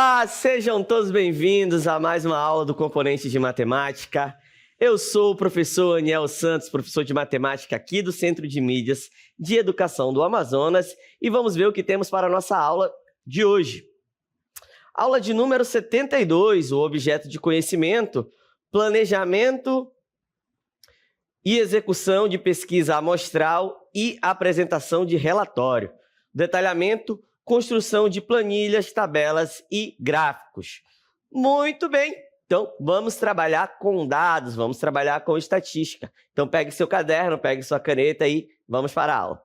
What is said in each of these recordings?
Olá, sejam todos bem-vindos a mais uma aula do Componente de Matemática. Eu sou o professor Aniel Santos, professor de matemática aqui do Centro de Mídias de Educação do Amazonas, e vamos ver o que temos para a nossa aula de hoje. Aula de número 72, o objeto de conhecimento, planejamento e execução de pesquisa amostral e apresentação de relatório. Detalhamento, construção de planilhas, tabelas e gráficos. Muito bem, então vamos trabalhar com dados, vamos trabalhar com estatística. Então pegue seu caderno, pegue sua caneta e vamos para a aula.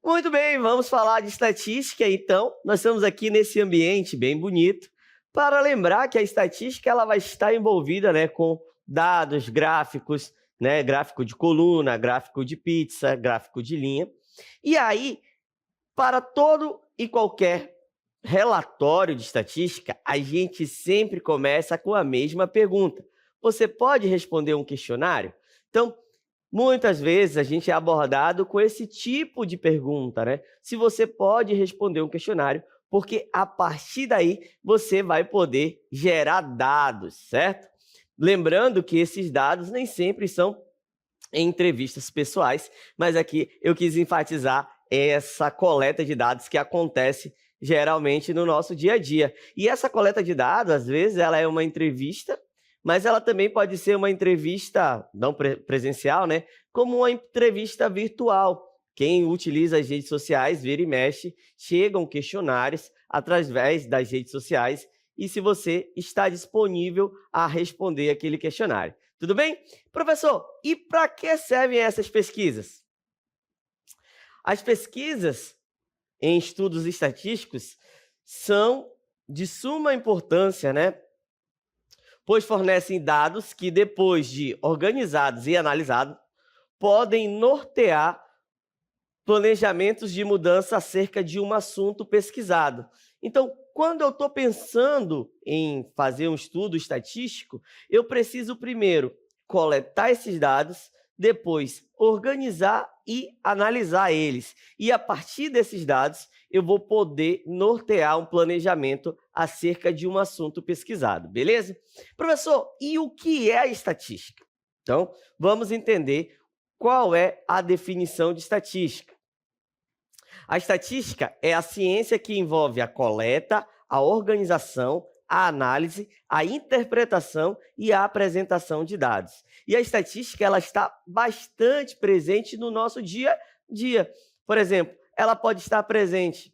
Muito bem, vamos falar de estatística, então. Nós estamos aqui nesse ambiente bem bonito para lembrar que a estatística ela vai estar envolvida, com dados, gráficos, gráfico de coluna, gráfico de pizza, gráfico de linha. E aí, para todo e qualquer relatório de estatística, a gente sempre começa com a mesma pergunta. Você pode responder um questionário? Então, muitas vezes a gente é abordado com esse tipo de pergunta, Se você pode responder um questionário, porque a partir daí você vai poder gerar dados, certo? Lembrando que esses dados nem sempre são em entrevistas pessoais, mas aqui eu quis enfatizar essa coleta de dados que acontece geralmente no nosso dia a dia. E essa coleta de dados, às vezes, ela é uma entrevista, mas ela também pode ser uma entrevista não presencial, como uma entrevista virtual. Quem utiliza as redes sociais, vira e mexe, chegam questionários através das redes sociais e se você está disponível a responder aquele questionário. Tudo bem? Professor, e para que servem essas pesquisas? As pesquisas em estudos estatísticos são de suma importância, pois fornecem dados que, depois de organizados e analisados, podem nortear planejamentos de mudança acerca de um assunto pesquisado. Então, quando eu estou pensando em fazer um estudo estatístico, eu preciso primeiro coletar esses dados, depois organizar e analisar eles. E a partir desses dados, eu vou poder nortear um planejamento acerca de um assunto pesquisado, beleza? Professor, e o que é a estatística? Então, vamos entender qual é a definição de estatística. A estatística é a ciência que envolve a coleta, a organização, a análise, a interpretação e a apresentação de dados. E a estatística ela está bastante presente no nosso dia a dia. Por exemplo, ela pode estar presente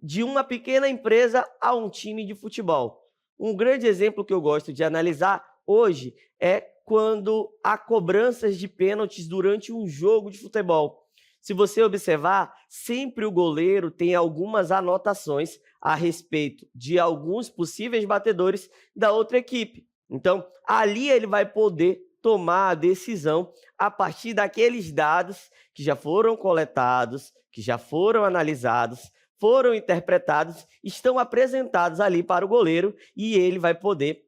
de uma pequena empresa a um time de futebol. Um grande exemplo que eu gosto de analisar hoje é quando há cobranças de pênaltis durante um jogo de futebol. Se você observar, sempre o goleiro tem algumas anotações a respeito de alguns possíveis batedores da outra equipe. Então, ali ele vai poder tomar a decisão a partir daqueles dados que já foram coletados, que já foram analisados, foram interpretados, estão apresentados ali para o goleiro e ele vai poder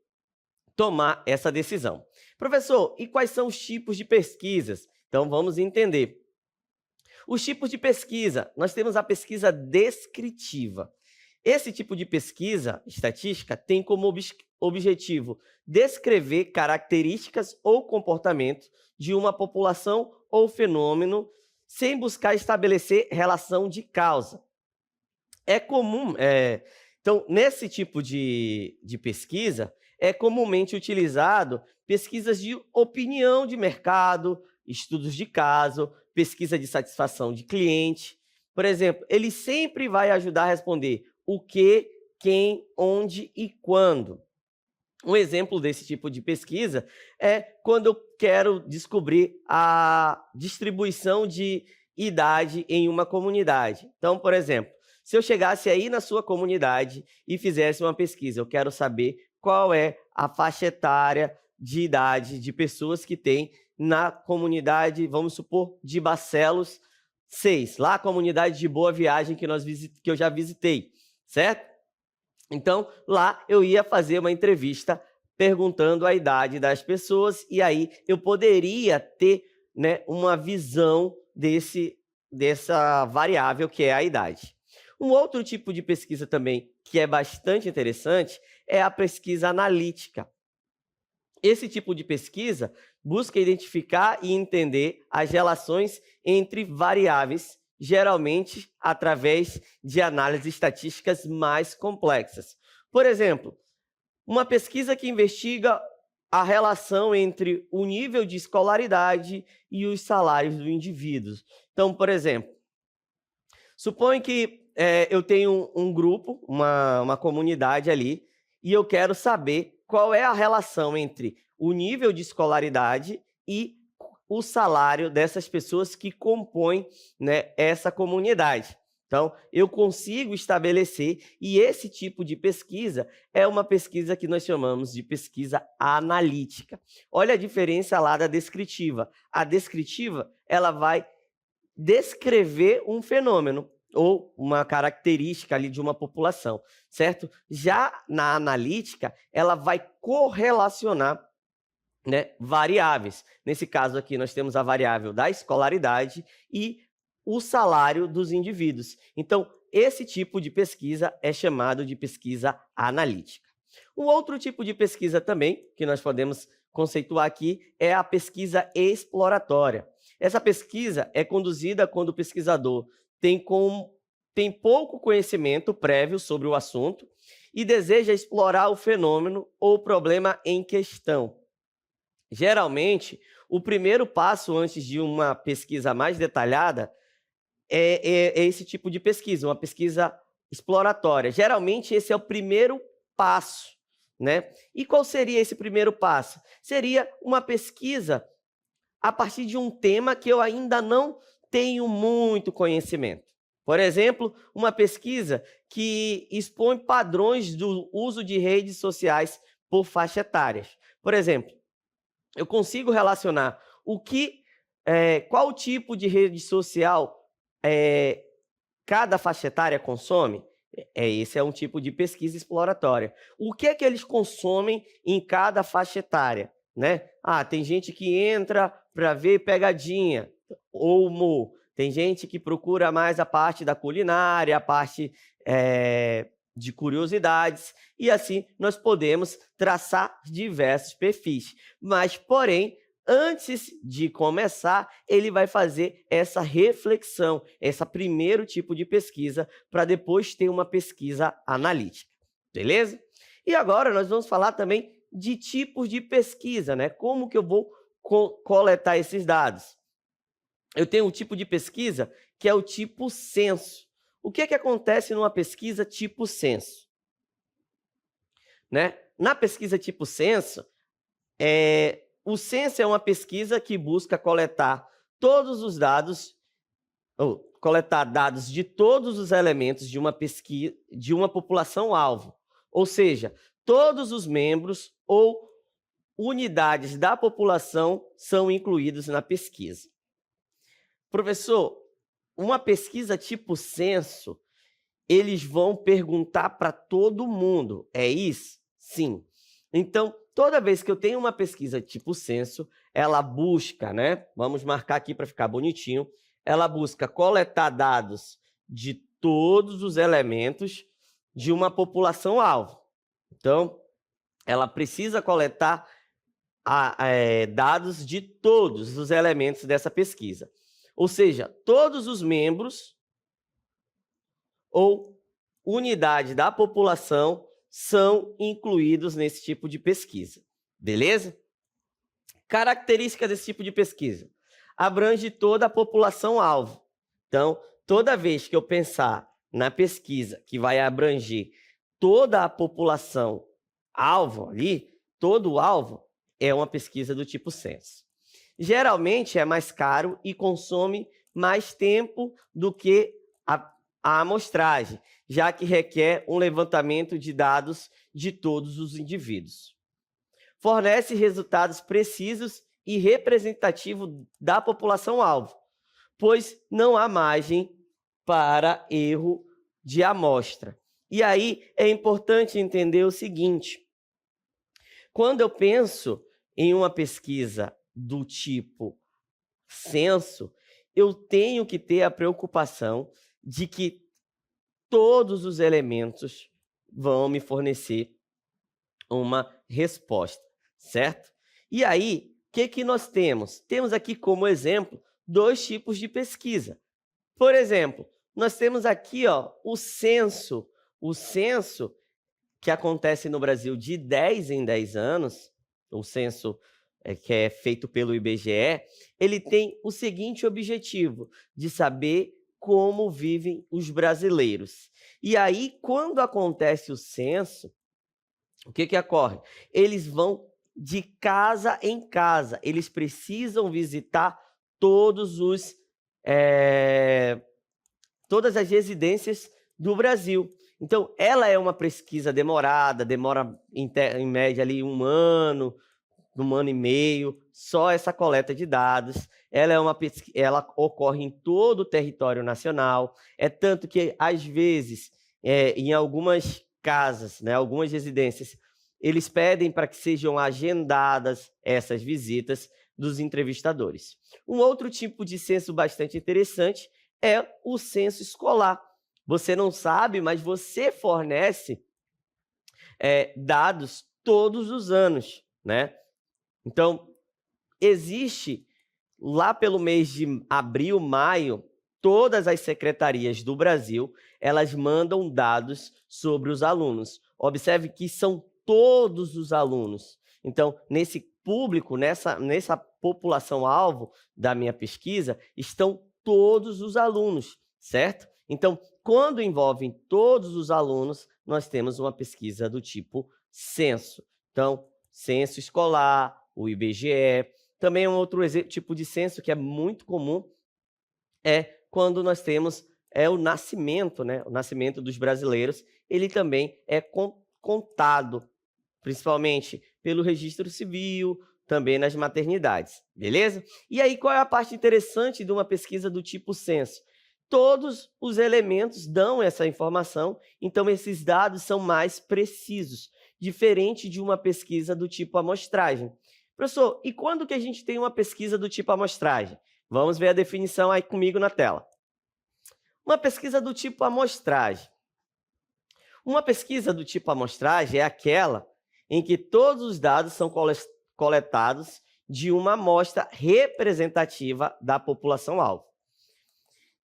tomar essa decisão. Professor, e quais são os tipos de pesquisas? Então, vamos entender. Os tipos de pesquisa, nós temos a pesquisa descritiva. Esse tipo de pesquisa estatística tem como objetivo descrever características ou comportamento de uma população ou fenômeno sem buscar estabelecer relação de causa. É comum, então, nesse tipo de pesquisa, é comumente utilizado pesquisas de opinião de mercado, estudos de caso, pesquisa de satisfação de cliente. Por exemplo, ele sempre vai ajudar a responder o que, quem, onde e quando. Um exemplo desse tipo de pesquisa é quando eu quero descobrir a distribuição de idade em uma comunidade. Então, por exemplo, se eu chegasse aí na sua comunidade e fizesse uma pesquisa, eu quero saber qual é a faixa etária de idade de pessoas que tem na comunidade, vamos supor, de Barcelos 6, lá a comunidade de Boa Viagem que eu já visitei, certo? Então, lá eu ia fazer uma entrevista perguntando a idade das pessoas e aí eu poderia ter uma visão dessa variável que é a idade. Um outro tipo de pesquisa também que é bastante interessante é a pesquisa analítica. Esse tipo de pesquisa busca identificar e entender as relações entre variáveis, geralmente através de análises estatísticas mais complexas. Por exemplo, uma pesquisa que investiga a relação entre o nível de escolaridade e os salários do indivíduo. Então, por exemplo, suponho que eu tenho um grupo, uma comunidade ali, e eu quero saber qual é a relação entre o nível de escolaridade e o salário dessas pessoas que compõem, né, essa comunidade. Então, eu consigo estabelecer, e esse tipo de pesquisa é uma pesquisa que nós chamamos de pesquisa analítica. Olha a diferença lá da descritiva. A descritiva, ela vai descrever um fenômeno ou uma característica ali de uma população, certo? Já na analítica, ela vai correlacionar, né, variáveis. Nesse caso aqui, nós temos a variável da escolaridade e o salário dos indivíduos. Então, esse tipo de pesquisa é chamado de pesquisa analítica. Um outro tipo de pesquisa também, que nós podemos conceituar aqui, é a pesquisa exploratória. Essa pesquisa é conduzida quando o pesquisador tem pouco conhecimento prévio sobre o assunto e deseja explorar o fenômeno ou problema em questão. Geralmente, o primeiro passo antes de uma pesquisa mais detalhada é esse tipo de pesquisa, uma pesquisa exploratória. Geralmente, esse é o primeiro passo, né? E qual seria esse primeiro passo? Seria uma pesquisa a partir de um tema que eu ainda não tenho muito conhecimento. Por exemplo, uma pesquisa que expõe padrões do uso de redes sociais por faixa etária. Por exemplo, eu consigo relacionar qual tipo de rede social cada faixa etária consome? Esse é um tipo de pesquisa exploratória. O que é que eles consomem em cada faixa etária? Né? Tem gente que entra para ver pegadinha ou humor. Tem gente que procura mais a parte da culinária, a parte de curiosidades, e assim nós podemos traçar diversos perfis. Mas, porém, antes de começar, ele vai fazer essa reflexão, esse primeiro tipo de pesquisa, para depois ter uma pesquisa analítica, beleza? E agora nós vamos falar também de tipos de pesquisa, né? Como que eu vou coletar esses dados? Eu tenho um tipo de pesquisa que é o tipo censo. O que é que acontece numa pesquisa tipo censo? Né? Na pesquisa tipo censo, o censo é uma pesquisa que busca coletar todos os dados, ou coletar dados de todos os elementos de uma pesquisa, de uma população-alvo. Ou seja, todos os membros ou unidades da população são incluídos na pesquisa. Professor, uma pesquisa tipo censo, eles vão perguntar para todo mundo, é isso? Sim. Então, toda vez que eu tenho uma pesquisa tipo censo, ela busca, né? Vamos marcar aqui para ficar bonitinho. Ela busca coletar dados de todos os elementos de uma população-alvo. Então, ela precisa coletar dados de todos os elementos dessa pesquisa. Ou seja, todos os membros ou unidade da população são incluídos nesse tipo de pesquisa. Beleza? Características desse tipo de pesquisa. Abrange toda a população-alvo. Então, toda vez que eu pensar na pesquisa que vai abranger toda a população-alvo ali, todo o alvo, é uma pesquisa do tipo censo. Geralmente é mais caro e consome mais tempo do que a amostragem, já que requer um levantamento de dados de todos os indivíduos. Fornece resultados precisos e representativos da população-alvo, pois não há margem para erro de amostra. E aí é importante entender o seguinte: quando eu penso em uma pesquisa do tipo censo, eu tenho que ter a preocupação de que todos os elementos vão me fornecer uma resposta, certo? E aí, o que nós temos? Temos aqui como exemplo 2 tipos de pesquisa. Por exemplo, nós temos aqui o censo. O censo que acontece no Brasil de 10 em 10 anos, o censo que é feito pelo IBGE, ele tem o seguinte objetivo, de saber como vivem os brasileiros. E aí, quando acontece o censo, o que ocorre? Eles vão de casa em casa, eles precisam visitar todas as residências do Brasil. Então, ela é uma pesquisa demorada, demora em média ali 1 ano e meio, só essa coleta de dados. Ela ocorre em todo o território nacional, é tanto que, às vezes, em algumas casas, né, algumas residências, eles pedem para que sejam agendadas essas visitas dos entrevistadores. Um outro tipo de censo bastante interessante é o censo escolar. Você não sabe, mas você fornece dados todos os anos, né? Então, existe, lá pelo mês de abril, maio, todas as secretarias do Brasil, elas mandam dados sobre os alunos. Observe que são todos os alunos. Então, nesse público, nessa população-alvo da minha pesquisa, estão todos os alunos, certo? Então, quando envolvem todos os alunos, nós temos uma pesquisa do tipo censo. Então, censo escolar, o IBGE. Também um outro tipo de censo que é muito comum é quando nós temos o nascimento, né? O nascimento dos brasileiros, ele também é contado, principalmente pelo registro civil, também nas maternidades, beleza? E aí, qual é a parte interessante de uma pesquisa do tipo censo? Todos os elementos dão essa informação, então esses dados são mais precisos, diferente de uma pesquisa do tipo amostragem. Professor, e quando que a gente tem uma pesquisa do tipo amostragem? Vamos ver a definição aí comigo na tela. Uma pesquisa do tipo amostragem. Uma pesquisa do tipo amostragem é aquela em que todos os dados são coletados de uma amostra representativa da população-alvo.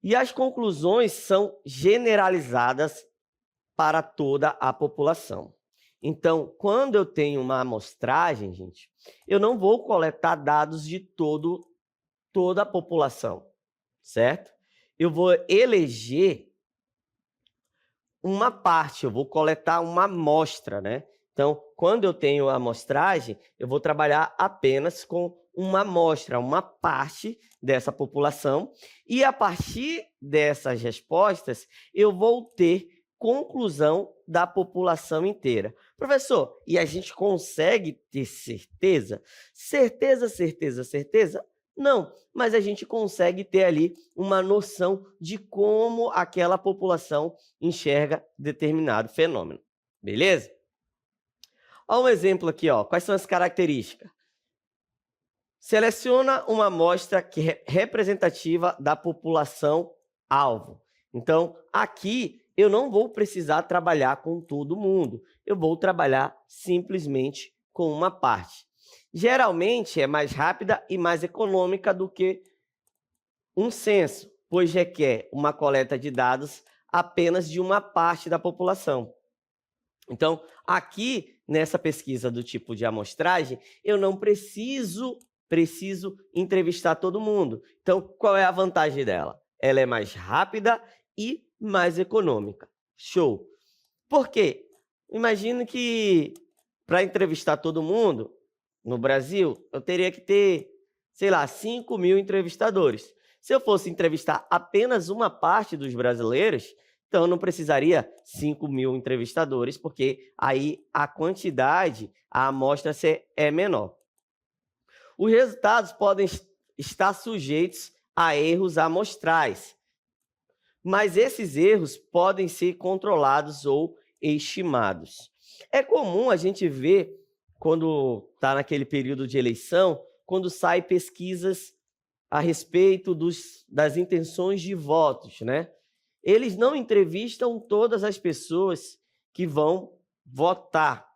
E as conclusões são generalizadas para toda a população. Então, quando eu tenho uma amostragem, gente, eu não vou coletar dados de toda a população, certo? Eu vou eleger uma parte, eu vou coletar uma amostra, né? Então, quando eu tenho a amostragem, eu vou trabalhar apenas com uma amostra, uma parte dessa população, e a partir dessas respostas, eu vou ter conclusão da população inteira. Professor, e a gente consegue ter certeza? Certeza? Não, mas a gente consegue ter ali uma noção de como aquela população enxerga determinado fenômeno. Beleza? Olha um exemplo aqui, ó. Quais são as características? Seleciona uma amostra que é representativa da população-alvo. Então, aqui eu não vou precisar trabalhar com todo mundo. Eu vou trabalhar simplesmente com uma parte. Geralmente é mais rápida e mais econômica do que um censo, pois requer uma coleta de dados apenas de uma parte da população. Então, aqui, nessa pesquisa do tipo de amostragem, eu não preciso entrevistar todo mundo. Então, qual é a vantagem dela? Ela é mais rápida e mais econômica. Show! Por quê? Imagino que para entrevistar todo mundo no Brasil, eu teria que ter, sei lá, 5.000 entrevistadores. Se eu fosse entrevistar apenas uma parte dos brasileiros, então eu não precisaria 5.000 entrevistadores, porque aí a quantidade, a amostra é menor. Os resultados podem estar sujeitos a erros amostrais, mas esses erros podem ser controlados ou estimados. É comum a gente ver, quando está naquele período de eleição, quando saem pesquisas a respeito das intenções de votos, né? Eles não entrevistam todas as pessoas que vão votar.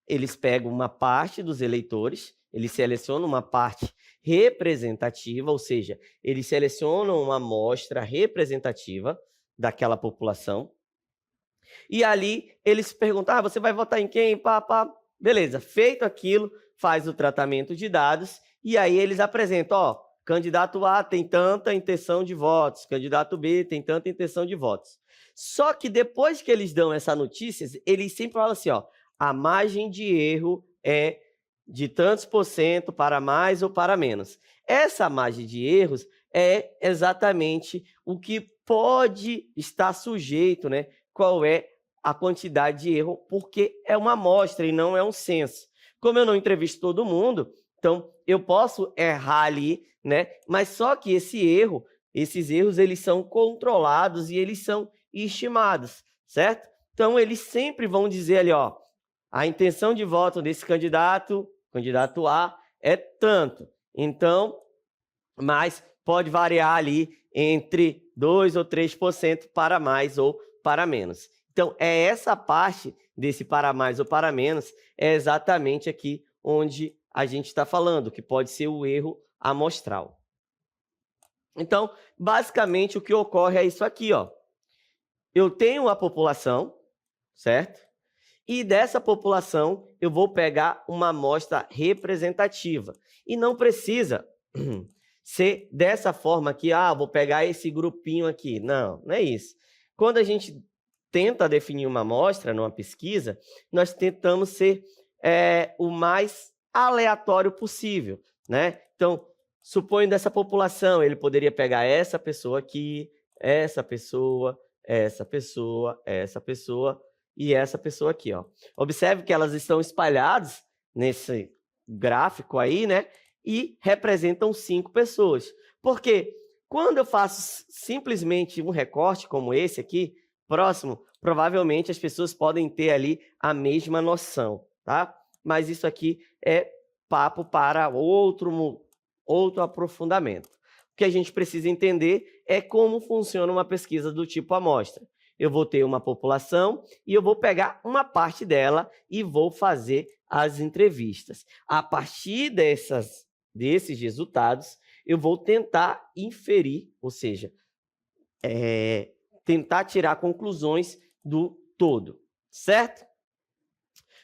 Eles pegam uma parte dos eleitores, eles selecionam uma parte representativa, ou seja, eles selecionam uma amostra representativa daquela população. E ali eles perguntam: você vai votar em quem? Pá, pá. Beleza, feito aquilo, faz o tratamento de dados e aí eles apresentam, candidato A tem tanta intenção de votos, candidato B tem tanta intenção de votos. Só que depois que eles dão essa notícia, eles sempre falam assim, a margem de erro é de tantos por cento para mais ou para menos. Essa margem de erros é exatamente o que pode estar sujeito, né? Qual é a quantidade de erro, porque é uma amostra e não é um censo. Como eu não entrevisto todo mundo, então eu posso errar ali, né? Mas só que esses erros, eles são controlados e eles são estimados, certo? Então eles sempre vão dizer ali, a intenção de voto desse candidato A, é tanto. Então, mas pode variar ali entre 2 ou 3% para mais ou para menos. Então, é essa parte desse para mais ou para menos, é exatamente aqui onde a gente está falando, que pode ser o erro amostral. Então, basicamente, o que ocorre é isso aqui, Eu tenho a população, certo? E dessa população, eu vou pegar uma amostra representativa. E não precisa ser dessa forma aqui, vou pegar esse grupinho aqui. Não, não é isso. Quando a gente tenta definir uma amostra numa pesquisa, nós tentamos ser o mais aleatório possível, né? Então, suponho dessa população, ele poderia pegar essa pessoa aqui, essa pessoa, essa pessoa, essa pessoa e essa pessoa aqui, Observe que elas estão espalhadas nesse gráfico aí, né? E representam 5 pessoas. Porque quando eu faço simplesmente um recorte como esse aqui, próximo, provavelmente as pessoas podem ter ali a mesma noção, tá? Mas isso aqui é papo para outro aprofundamento. O que a gente precisa entender é como funciona uma pesquisa do tipo amostra. Eu vou ter uma população e eu vou pegar uma parte dela e vou fazer as entrevistas. A partir desses resultados, eu vou tentar inferir, ou seja, tentar tirar conclusões do todo, certo?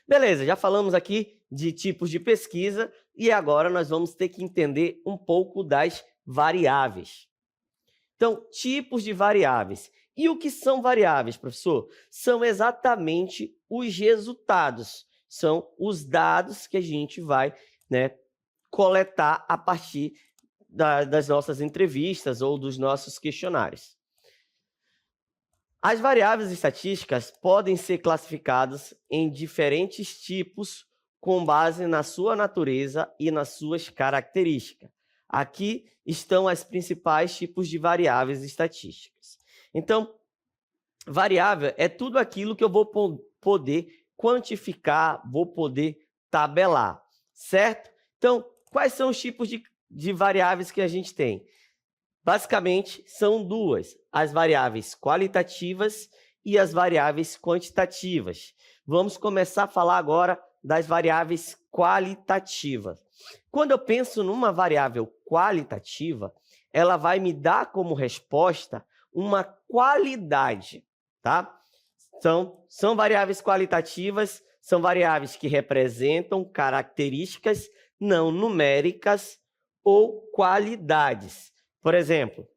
Beleza, já falamos aqui de tipos de pesquisa e agora nós vamos ter que entender um pouco das variáveis. Então, tipos de variáveis. E o que são variáveis, professor? São exatamente os resultados, são os dados que a gente vai, né, coletar a partir das nossas entrevistas ou dos nossos questionários. As variáveis estatísticas podem ser classificadas em diferentes tipos com base na sua natureza e nas suas características. Aqui estão os principais tipos de variáveis estatísticas. Então, variável é tudo aquilo que eu vou poder quantificar, vou poder tabelar, certo? Então, quais são os tipos de variáveis que a gente tem? Basicamente, são duas, as variáveis qualitativas e as variáveis quantitativas. Vamos começar a falar agora das variáveis qualitativas. Quando eu penso numa variável qualitativa, ela vai me dar como resposta uma qualidade, tá? Então, são variáveis qualitativas, são variáveis que representam características não numéricas ou qualidades. Por exemplo,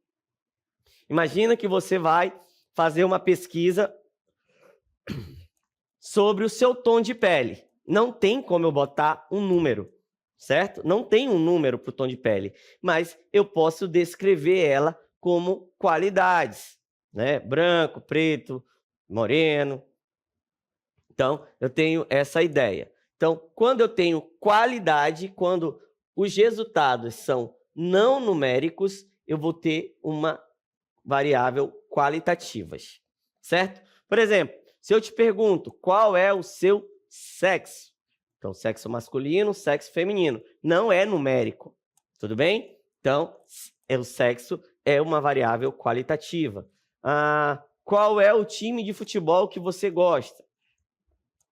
imagina que você vai fazer uma pesquisa sobre o seu tom de pele. Não tem como eu botar um número, certo? Não tem um número para o tom de pele, mas eu posso descrever ela como qualidades, né? Branco, preto, moreno. Então, eu tenho essa ideia. Então, quando eu tenho qualidade, quando os resultados são não numéricos, eu vou ter uma variável qualitativas, certo? Por exemplo, se eu te pergunto qual é o seu sexo, então sexo masculino, sexo feminino, não é numérico, tudo bem? Então, o sexo é uma variável qualitativa. Qual é o time de futebol que você gosta?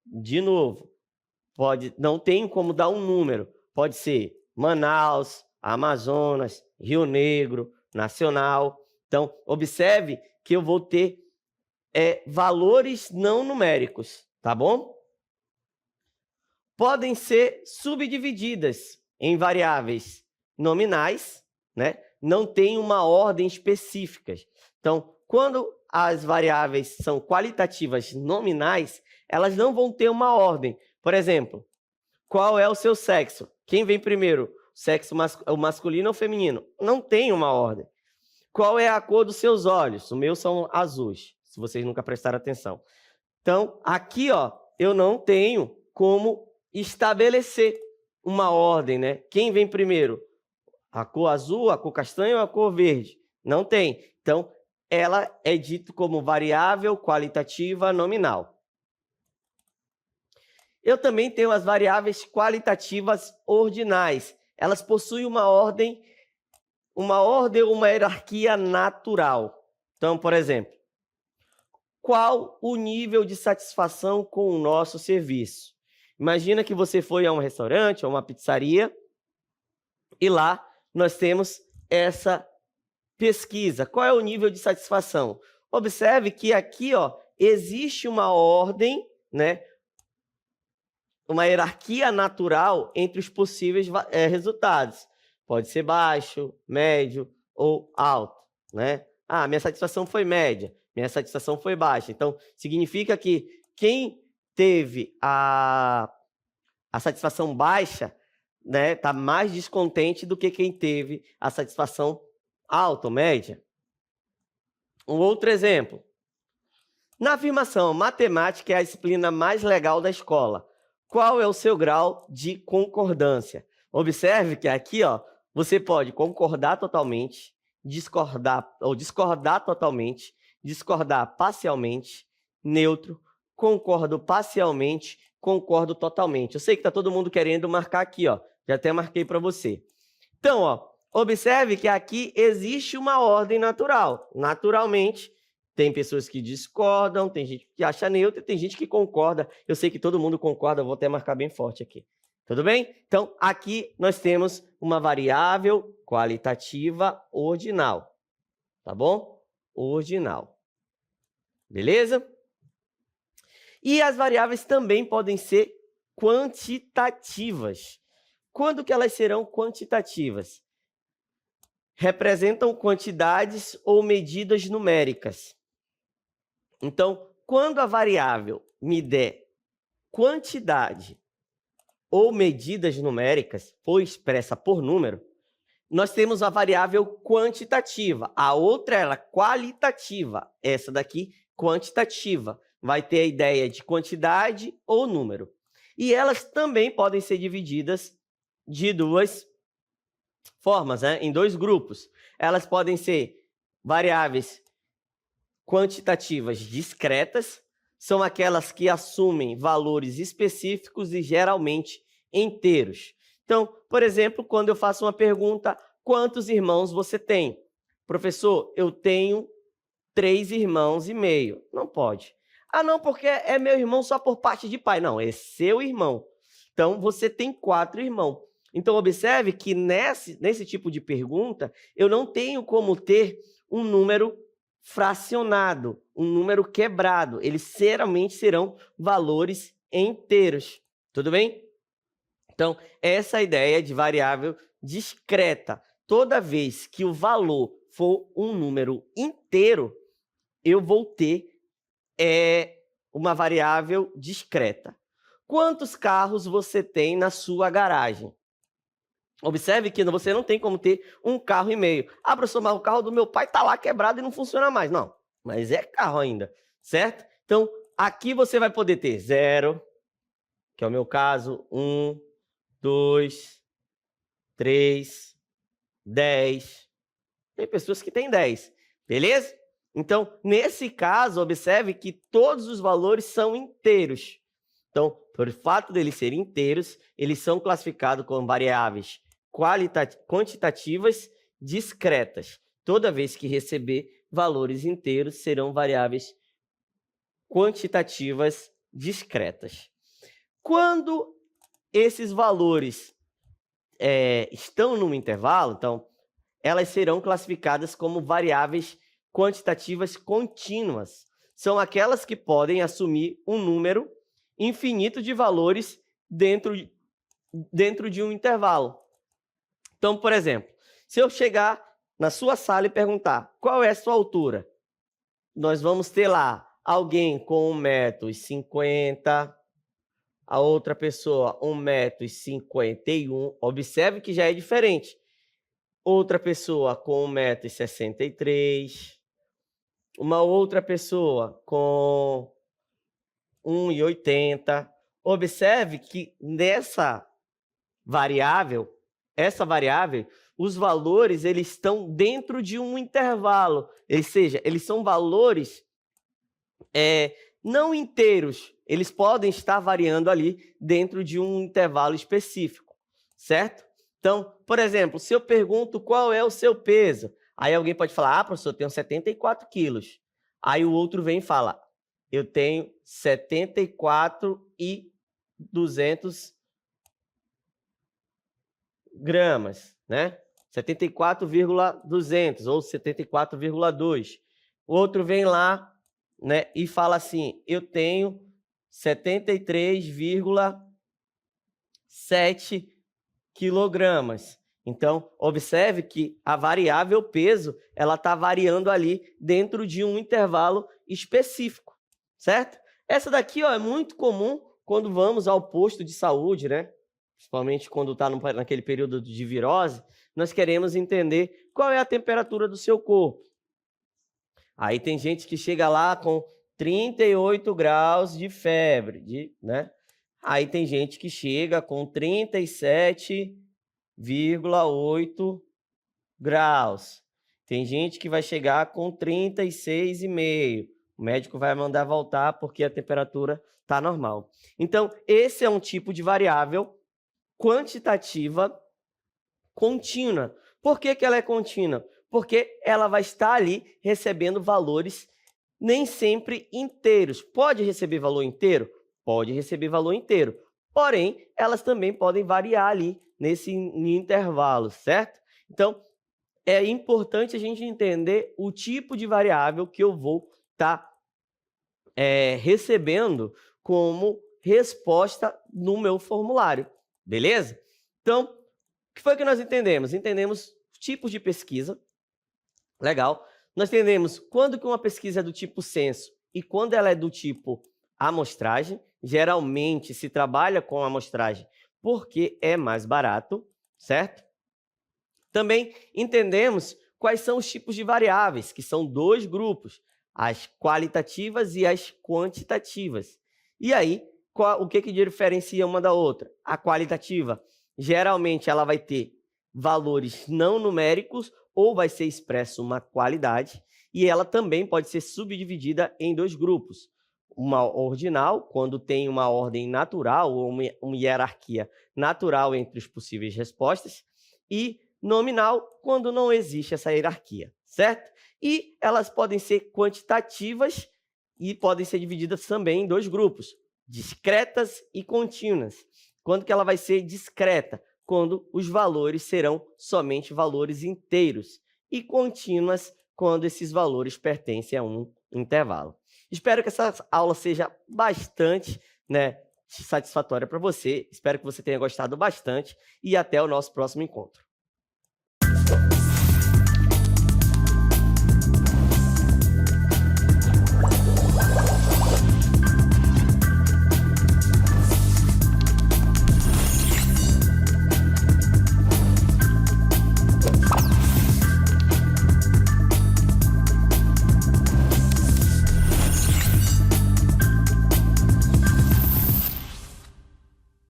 De novo, não tem como dar um número. Pode ser Manaus, Amazonas, Rio Negro, Nacional. Então, observe que eu vou ter valores não numéricos, tá bom? Podem ser subdivididas em variáveis nominais, né? Não tem uma ordem específica. Então, quando as variáveis são qualitativas nominais, elas não vão ter uma ordem. Por exemplo, qual é o seu sexo? Quem vem primeiro? O masculino ou o feminino? Não tem uma ordem. Qual é a cor dos seus olhos? Os meus são azuis, se vocês nunca prestaram atenção. Então, aqui, ó, eu não tenho como estabelecer uma ordem, né? Quem vem primeiro? A cor azul, a cor castanha ou a cor verde? Não tem. Então, ela é dita como variável qualitativa nominal. Eu também tenho as variáveis qualitativas ordinais. Elas possuem uma ordem ou uma hierarquia natural. Então, por exemplo, qual o nível de satisfação com o nosso serviço? Imagina que você foi a um restaurante, a uma pizzaria, e lá nós temos essa pesquisa. Qual é o nível de satisfação? Observe que aqui, ó, existe uma ordem, né? Uma hierarquia natural entre os possíveis resultados. Pode ser baixo, médio ou alto, né? Minha satisfação foi média, minha satisfação foi baixa. Então, significa que quem teve a satisfação baixa, né, tá mais descontente do que quem teve a satisfação alta ou média. Um outro exemplo. Na afirmação, matemática é a disciplina mais legal da escola. Qual é o seu grau de concordância? Observe que aqui, ó, você pode concordar totalmente, discordar totalmente, discordar parcialmente, neutro, concordo parcialmente, concordo totalmente. Eu sei que está todo mundo querendo marcar aqui, ó. Já até marquei para você. Então, ó, observe que aqui existe uma ordem natural. Naturalmente, tem pessoas que discordam, tem gente que acha neutro, tem gente que concorda. Eu sei que todo mundo concorda, eu vou até marcar bem forte aqui. Tudo bem? Então, aqui nós temos uma variável qualitativa ordinal. Tá bom? Ordinal. Beleza? E as variáveis também podem ser quantitativas. Quando que elas serão quantitativas? Representam quantidades ou medidas numéricas. Então, quando a variável me der quantidade ou medidas numéricas, ou expressa por número, nós temos a variável quantitativa. A outra ela qualitativa. Essa daqui, quantitativa. Vai ter a ideia de quantidade ou número. E elas também podem ser divididas de duas formas, né? Em dois grupos. Elas podem ser variáveis quantitativas discretas, são aquelas que assumem valores específicos e geralmente inteiros. Então, por exemplo, quando eu faço uma pergunta, quantos irmãos você tem? Professor, eu tenho 3 irmãos e meio. Não pode. Não, porque é meu irmão só por parte de pai. Não, é seu irmão. Então, você tem 4 irmãos. Então, observe que nesse tipo de pergunta, eu não tenho como ter um número fracionado, um número quebrado. Eles geralmente serão valores inteiros. Tudo bem? Então, essa é a ideia de variável discreta. Toda vez que o valor for um número inteiro, eu vou ter uma variável discreta. Quantos carros você tem na sua garagem? Observe que você não tem como ter 1,5 carro. Professor, mas o carro do meu pai está lá quebrado e não funciona mais. Não, mas é carro ainda, certo? Então, aqui você vai poder ter 0, que é o meu caso, 1, 2, 3, 10. Tem pessoas que têm 10, beleza? Então, nesse caso, observe que todos os valores são inteiros. Então, por fato deles serem inteiros, eles são classificados como variáveis quantitativas discretas. Toda vez que receber valores inteiros, serão variáveis quantitativas discretas. Quando esses valores estão num intervalo, então, elas serão classificadas como variáveis quantitativas contínuas. São aquelas que podem assumir um número infinito de valores dentro de um intervalo. Então, por exemplo, se eu chegar na sua sala e perguntar qual é a sua altura, nós vamos ter lá alguém com 1,50 m, a outra pessoa 1,51 m. Observe que já é diferente. Outra pessoa com 1,63 m, uma outra pessoa com 1,80 m. Observe que nessa variável, os valores eles estão dentro de um intervalo, ou seja, eles são valores não inteiros, eles podem estar variando ali dentro de um intervalo específico, certo? Então, por exemplo, se eu pergunto qual é o seu peso, aí alguém pode falar, professor, eu tenho 74 quilos. Aí o outro vem e fala, eu tenho 74,200 gramas, né? 74,200 ou 74,2. O outro vem lá, né, e fala assim, eu tenho 73,7 quilogramas. Então, observe que a variável peso, ela está variando ali dentro de um intervalo específico, certo? Essa daqui, ó, é muito comum quando vamos ao posto de saúde, né? Principalmente quando está naquele período de virose, nós queremos entender qual é a temperatura do seu corpo. Aí tem gente que chega lá com 38 graus de febre, né? Aí tem gente que chega com 37,8 graus. Tem gente que vai chegar com 36,5. O médico vai mandar voltar porque a temperatura está normal. Então, esse é um tipo de variável quantitativa contínua. Por que ela é contínua? Porque ela vai estar ali recebendo valores nem sempre inteiros. Pode receber valor inteiro? Pode receber valor inteiro. Porém, elas também podem variar ali nesse intervalo, certo? Então, é importante a gente entender o tipo de variável que eu vou estar recebendo como resposta no meu formulário. Beleza? Então, o que foi que nós entendemos? Entendemos tipos de pesquisa. Legal. Nós entendemos quando que uma pesquisa é do tipo censo e quando ela é do tipo amostragem. Geralmente se trabalha com amostragem porque é mais barato, certo? Também entendemos quais são os tipos de variáveis, que são dois grupos, as qualitativas e as quantitativas. E aí, o que diferencia uma da outra? A qualitativa, geralmente, ela vai ter valores não numéricos ou vai ser expresso uma qualidade, e ela também pode ser subdividida em dois grupos. Uma ordinal, quando tem uma ordem natural ou uma hierarquia natural entre as possíveis respostas, e nominal, quando não existe essa hierarquia, certo? E elas podem ser quantitativas e podem ser divididas também em dois grupos, discretas e contínuas. Quando que ela vai ser discreta? Quando os valores serão somente valores inteiros, e contínuas quando esses valores pertencem a um intervalo. Espero que essa aula seja bastante, satisfatória para você. Espero que você tenha gostado bastante e até o nosso próximo encontro.